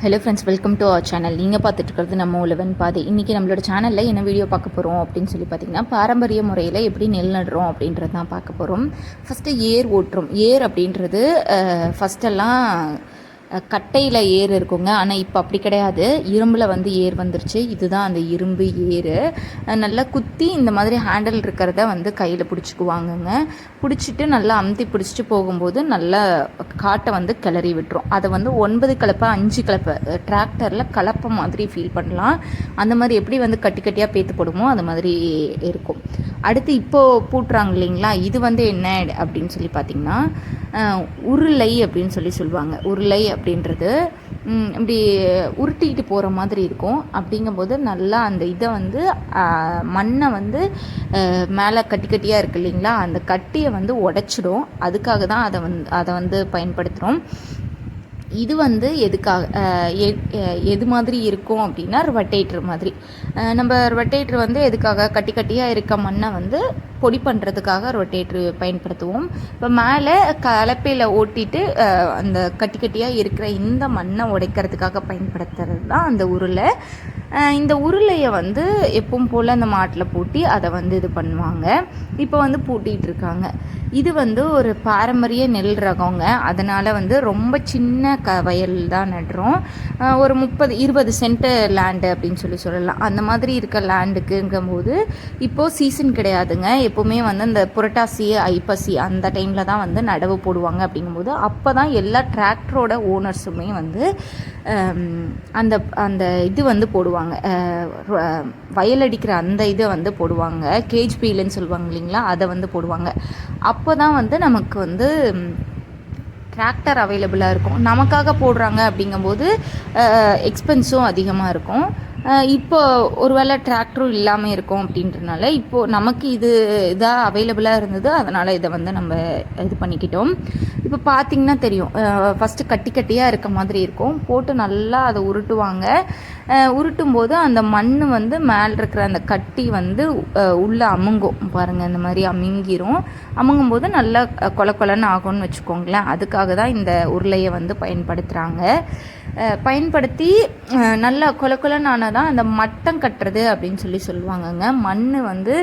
Hello friends, welcome to our channel. நீங்கள் பார்த்துட்டு இருக்கிறது நம்ம உழவன் பாதை. இன்றைக்கி நம்மளோட சேனலில் என்ன வீடியோ பார்க்க போகிறோம் அப்படின்னு சொல்லி பார்த்தீங்கன்னா, பாரம்பரிய முறையில் எப்படி நெல் நடுறோம் அப்படின்றது தான் பார்க்க போகிறோம். ஃபஸ்ட்டு ஏர் ஓட்டுறோம். ஏர் அப்படின்றது ஃபஸ்ட்டெல்லாம் கட்டையில் ஏர் இருக்குங்க. ஆனால் இப்போ அப்படி கிடையாது, இரும்பில் வந்து ஏர் வந்துருச்சு. இதுதான் அந்த இரும்பு ஏர். நல்லா குத்தி இந்த மாதிரி ஹேண்டில் இருக்கிறத வந்து கையில் பிடிச்சிக்குவாங்கங்க. பிடிச்சிட்டு நல்லா அமுத்தி பிடிச்சிட்டு போகும்போது நல்லா காட்டை வந்து கிளறி விட்டுரும். அதை வந்து 9 கலப்பை 5 கலப்பை டிராக்டரில் கலப்பை மாதிரி ஃபீல் பண்ணலாம். அந்த மாதிரி எப்படி வந்து கட்டி கட்டியாக பேத்து போடுமோ அது மாதிரி இருக்கும். அடுத்து இப்போது பூட்டுறாங்க இல்லைங்களா, இது வந்து என்ன அப்படின்னு சொல்லி பார்த்திங்கன்னா, உருளை அப்படின்னு சொல்லுவாங்க. உருளை அப்படின்றது இப்படி உருட்டிக்கிட்டு போகிற மாதிரி இருக்கும். அப்படிங்கும்போது நல்லா அந்த இதை வந்து மண்ணை வந்து மேலே கட்டி கட்டியாக இருக்குது இல்லைங்களா, அந்த கட்டியை வந்து உடைச்சிடும். அதுக்காக தான் அதை வந்து பயன்படுத்துகிறோம். இது வந்து எதுக்காக எது மாதிரி இருக்கும் அப்படின்னா, ரொட்டேட்டர் மாதிரி. நம்ம ரொட்டேட்டர் வந்து எதுக்காக, கட்டி கட்டியாக இருக்க மண்ணை வந்து பொடி பண்ணுறதுக்காக ரொட்டேட்ரு பயன்படுத்துவோம். இப்போ மேலே கலப்பையில் ஓட்டிட்டு அந்த கட்டி கட்டியாக இருக்கிற இந்த மண்ணை உடைக்கிறதுக்காக பயன்படுத்துறது தான் அந்த உருளை. இந்த உருளையை வந்து எப்பவும் போல் அந்த மாட்டில் பூட்டி அதை வந்து இது பண்ணுவாங்க. இப்போ வந்து பூட்டிகிட்டு இருக்காங்க. இது வந்து ஒரு பாரம்பரிய நெல் ரகங்க. அதனால் வந்து ரொம்ப சின்ன வயல் தான் நடுறோம். ஒரு 30-20 சென்ட் லேண்டு அப்படின்னு சொல்லலாம். அந்த மாதிரி இருக்க லேண்டுக்குங்கும்போது இப்போது சீசன் கிடையாதுங்க. எப்போவுமே வந்து அந்த புரட்டாசி ஐப்பசி அந்த டைமில் தான் வந்து நடவு போடுவாங்க. அப்படிங்கும்போது அப்போ தான் எல்லா டிராக்டரோட ஓனர்ஸுமே வந்து அந்த அந்த இது வந்து போடுவாங்க, வயல் அடிக்கிற அந்த இதை வந்து போடுவாங்க. கேஜ் பீலுன்னு சொல்லுவாங்க இல்லைங்களா, அதை வந்து போடுவாங்க. அப்போ தான் வந்து நமக்கு வந்து டிராக்டர் அவைலபிளாக இருக்கும். நமக்காக போடுறாங்க அப்படிங்கும்போது எக்ஸ்பென்ஸும் அதிகமாக இருக்கும். இப்போ ஒரு வேளை டிராக்டரும் இல்லாமல் இருக்கும் அப்படின்றனால இப்போது நமக்கு இதாக அவைலபிளாக இருந்தது. அதனால் இதை வந்து நம்ம இது பண்ணிக்கிட்டோம். இப்போ பார்த்திங்கன்னா தெரியும், ஃபஸ்ட்டு கட்டி கட்டியாக இருக்க மாதிரி இருக்கும். போட்டு நல்லா அதை உருட்டுவாங்க. உருட்டும்போது அந்த மண் வந்து மேலே இருக்கிற அந்த கட்டி வந்து உள்ளே அமுங்கும் பாருங்கள். இந்த மாதிரி அமுங்கிரும். அமுங்கும்போது நல்லா கொலன்னு ஆகும்னு வச்சுக்கோங்களேன். அதுக்காக தான் இந்த உருளையை வந்து பயன்படுத்துகிறாங்க. பயன்படுத்தி நல்லா கொலன்னு அந்த மட்டம் கட்டுறது அப்படின்னு சொல்லுவாங்கங்க. மண் வந்து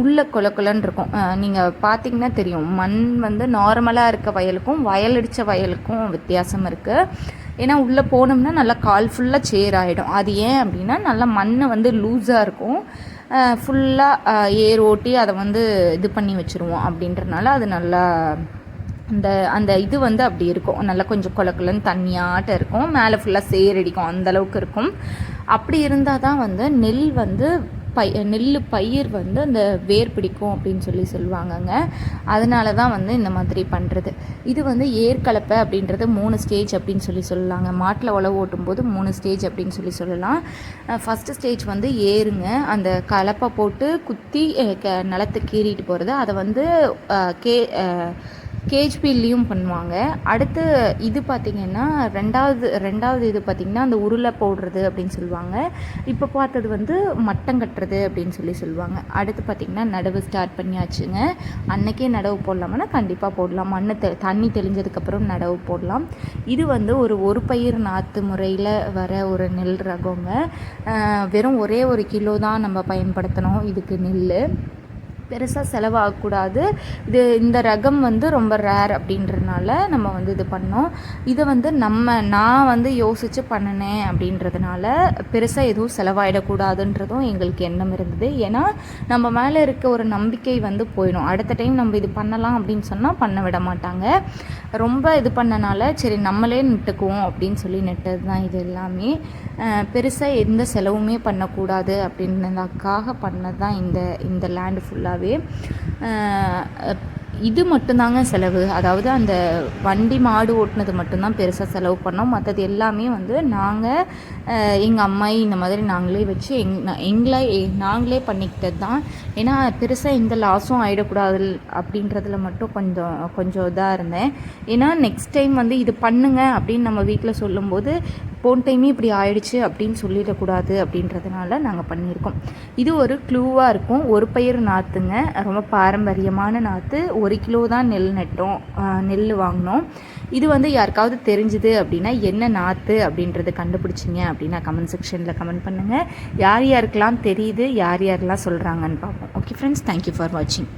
உள்ள கொலன்னு இருக்கும். நீங்கள் பார்த்தீங்கன்னா தெரியும், மண் வந்து நார்மலாக இருக்க வயலுக்கும் வயலடித்த வயலுக்கும் வித்தியாசம் இருக்குது. ஏன்னா உள்ளே போனோம்னா நல்லா கால் ஃபுல்லாக சேர் ஆகிடும். அது ஏன் அப்படின்னா, நல்லா மண் வந்து லூஸாக இருக்கும். ஃபுல்லாக ஏர் ஓட்டி அதை வந்து இது பண்ணி வச்சுருவோம். அப்படின்றனால அது நல்லா அந்த இது வந்து அப்படி இருக்கும். நல்லா கொஞ்சம் கொலன்னு தண்ணியாட்ட இருக்கும். மேலே ஃபுல்லாக சேரடிக்கும், அந்தளவுக்கு இருக்கும். அப்படி இருந்தால் தான் வந்து நெல் வந்து நெல் பயிர் வந்து அந்த வேர் பிடிக்கும் அப்படின்னு சொல்லுவாங்கங்க. அதனால தான் வந்து இந்த மாதிரி பண்ணுறது. இது வந்து ஏற்கலப்பை அப்படின்றது 3 ஸ்டேஜ் அப்படின்னு சொல்லலாங்க. மாட்டில் உழவு ஓட்டும்போது 3 ஸ்டேஜ் அப்படின்னு சொல்லலாம். ஃபஸ்ட்டு ஸ்டேஜ் வந்து ஏறுங்க. அந்த கலப்பை போட்டு குத்தி நிலத்தை கீறிட்டு போகிறது. அதை வந்து கேஜ்பிலையும் பண்ணுவாங்க. அடுத்து இது பார்த்திங்கன்னா ரெண்டாவது இது பார்த்திங்கன்னா அந்த உருளை போடுறது அப்படின்னு சொல்லுவாங்க. இப்போ பார்த்தது வந்து மட்டம் கட்டுறது அப்படின்னு சொல்லுவாங்க. அடுத்து பார்த்திங்கன்னா நடவு ஸ்டார்ட் பண்ணியாச்சுங்க. அன்றைக்கே நடவு போடலாமன்னா கண்டிப்பாக போடலாம். தண்ணி தெளிஞ்சதுக்கப்புறம் நடவு போடலாம். இது வந்து ஒரு பயிர் நாற்று முறையில் வர ஒரு நெல் ரகங்க. வெறும் ஒரே 1 கிலோ தான் நம்ம பயன்படுத்தணும் இதுக்கு. நெல் பெருசாக செலவாகக்கூடாது. இந்த ரகம் வந்து ரொம்ப ரேர் அப்படின்றதுனால நம்ம வந்து இது பண்ணோம். இதை வந்து நான் வந்து யோசித்து பண்ணினேன் அப்படின்றதுனால பெருசாக எதுவும் செலவாயிடக்கூடாதுன்றதும் எங்களுக்கு எண்ணம் இருந்தது. ஏன்னா நம்ம மேலே இருக்க ஒரு நம்பிக்கை வந்து போயிடும். அடுத்த டைம் நம்ம இது பண்ணலாம் அப்படின்னு சொன்னால் பண்ண விட மாட்டாங்க. ரொம்ப இது பண்ணனால சரி நம்மளே நட்டுக்குவோம் அப்படின்னு நட்டது தான் இது எல்லாமே. பெருசாக எந்த செலவுமே பண்ணக்கூடாது அப்படின்றதுக்காக பண்ணது தான் இந்த லேண்டு ஃபுல்லாக. இது மட்டும்தாங்க செலவு. அதாவது அந்த வண்டி மாடு ஓட்டுனது மட்டும்தான் பெருசாக செலவு பண்ணோம். மற்றது எல்லாமே வந்து நாங்கள் எங்கள் அம்மாயி இந்த மாதிரி நாங்களே வச்சு நாங்களே பண்ணிக்கிட்டது தான். ஏன்னா பெருசாக எந்த லாஸும் ஆகிடக்கூடாது அப்படின்றதுல மட்டும் கொஞ்சம் இதாக இருந்தேன். ஏன்னா நெக்ஸ்ட் டைம் வந்து இது பண்ணுங்க அப்படின்னு நம்ம வீட்டில் சொல்லும்போது போன டைமே இப்படி ஆயிடுச்சு அப்படின்னு சொல்லிடக்கூடாது அப்படின்றதுனால நாங்கள் பண்ணியிருக்கோம். இது ஒரு க்ளூவாக இருக்கும். ஒரு பயிர் நாற்றுங்க, ரொம்ப பாரம்பரியமான நாற்று. 1 கிலோ தான் நெல் நட்டோம், நெல் வாங்கினோம். இது வந்து யாருக்காவது தெரிஞ்சுது அப்படின்னா என்ன நாற்று அப்படின்றத கண்டுபிடிச்சிங்க அப்படின்னா கமெண்ட் செக்ஷனில் கமெண்ட் பண்ணுங்கள். யார் யாருக்கெல்லாம் தெரியுது, யார் யாரெல்லாம் சொல்கிறாங்கன்னு பார்ப்போம். ஓகே ஃப்ரெண்ட்ஸ், தேங்க்யூ ஃபார் வாட்சிங்.